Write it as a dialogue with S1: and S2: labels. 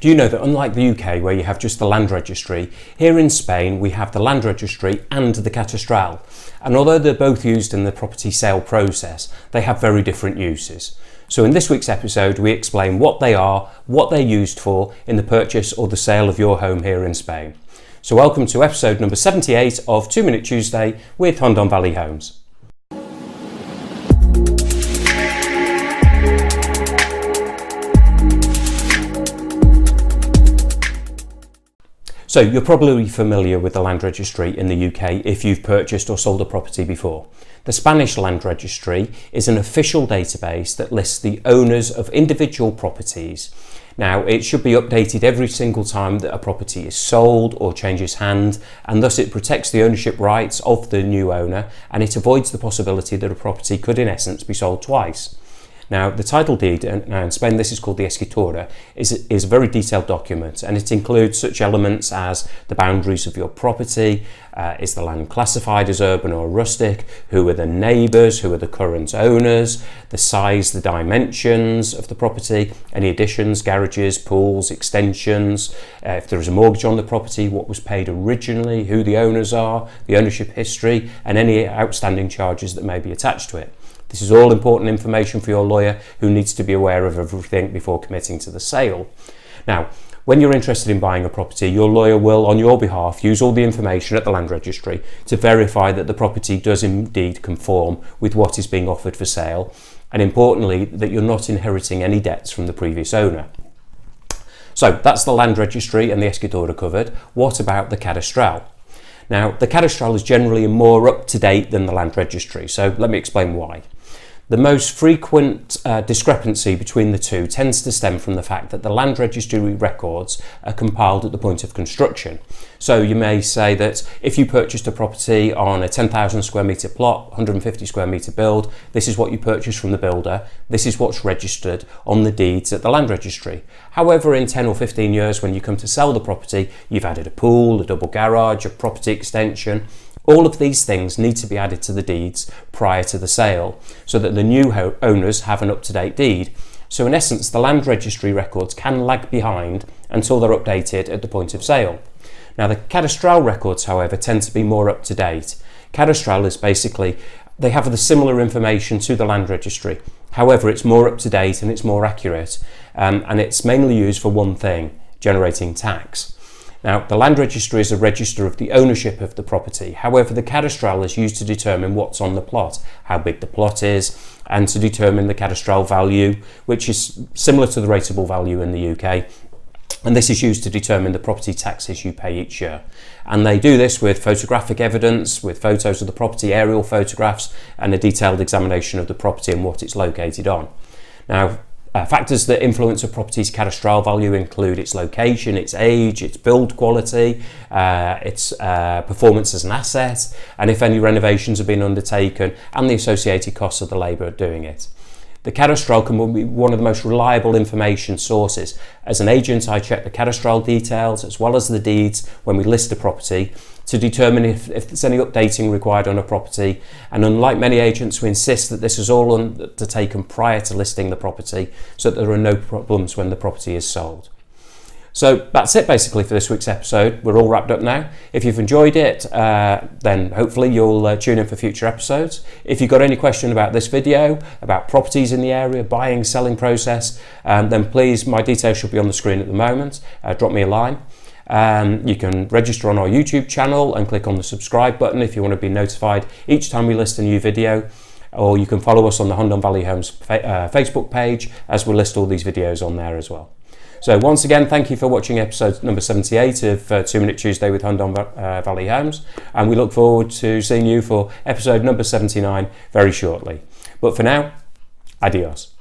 S1: Do you know that unlike the UK, where you have just the land registry, here in Spain we have the land registry and the catastral. And although they're both used in the property sale process, they have very different uses. So in this week's episode, we explain what they are, what they're used for in the purchase or the sale of your home here in Spain. So welcome to episode number 78 of 2 Minute Tuesday with Hondon Valley Homes. So you're probably familiar with the land registry in the UK if you've purchased or sold a property before. The Spanish land registry is an official database that lists the owners of individual properties. Now, it should be updated every single time that a property is sold or changes hand, and thus it protects the ownership rights of the new owner, and it avoids the possibility that a property could in essence be sold twice. Now, the title deed, now in Spain this is called the escritura, is a very detailed document, and it includes such elements as the boundaries of your property, is the land classified as urban or rustic, who are the neighbours, who are the current owners, the size, the dimensions of the property, any additions, garages, pools, extensions, if there is a mortgage on the property, what was paid originally, who the owners are, the ownership history, and any outstanding charges that may be attached to it. This is all important information for your lawyer, who needs to be aware of everything before committing to the sale. Now, when you're interested in buying a property, your lawyer will, on your behalf, use all the information at the land registry to verify that the property does indeed conform with what is being offered for sale, and importantly, that you're not inheriting any debts from the previous owner. So that's the land registry and the escritura covered. What about the catastral? Now, the catastral is generally more up to date than the land registry, so let me explain why. The most frequent discrepancy between the two tends to stem from the fact that the land registry records are compiled at the point of construction. So you may say that if you purchased a property on a 10,000 square metre plot, 150 square metre build, this is what you purchased from the builder, this is what's registered on the deeds at the land registry. However, in 10 or 15 years when you come to sell the property, you've added a pool, a double garage, a property extension. All of these things need to be added to the deeds prior to the sale so that the new owners have an up-to-date deed. So in essence, the land registry records can lag behind until they're updated at the point of sale. Now, the catastral records, however, tend to be more up-to-date. Catastral is basically, they have the similar information to the land registry. However, it's more up-to-date and it's more accurate, and it's mainly used for one thing: generating tax. Now, the land registry is a register of the ownership of the property. However, the catastral is used to determine what's on the plot, how big the plot is, and to determine the catastral value, which is similar to the rateable value in the UK. And this is used to determine the property taxes you pay each year. And they do this with photographic evidence, with photos of the property, aerial photographs, and a detailed examination of the property and what it's located on. Now, factors that influence a property's catastral value include its location, its age, its build quality, its performance as an asset, and if any renovations have been undertaken, and the associated costs of the labour doing it. The catastral can be one of the most reliable information sources. As an agent, I check the catastral details as well as the deeds when we list a property to determine if there's any updating required on a property. And unlike many agents, we insist that this is all undertaken prior to listing the property so that there are no problems when the property is sold. So that's it basically for this week's episode. We're all wrapped up now. If you've enjoyed it, then hopefully you'll tune in for future episodes. If you've got any question about this video, about properties in the area, buying, selling process, then please, my details should be on the screen at the moment. Drop me a line. You can register on our YouTube channel and click on the subscribe button if you want to be notified each time we list a new video. Or you can follow us on the Hondon Valley Homes Facebook page, as we'll list all these videos on there as well. So once again, thank you for watching episode number 78 of 2 Minute Tuesday with Hondon Valley Homes, and we look forward to seeing you for episode number 79 very shortly. But for now, adios.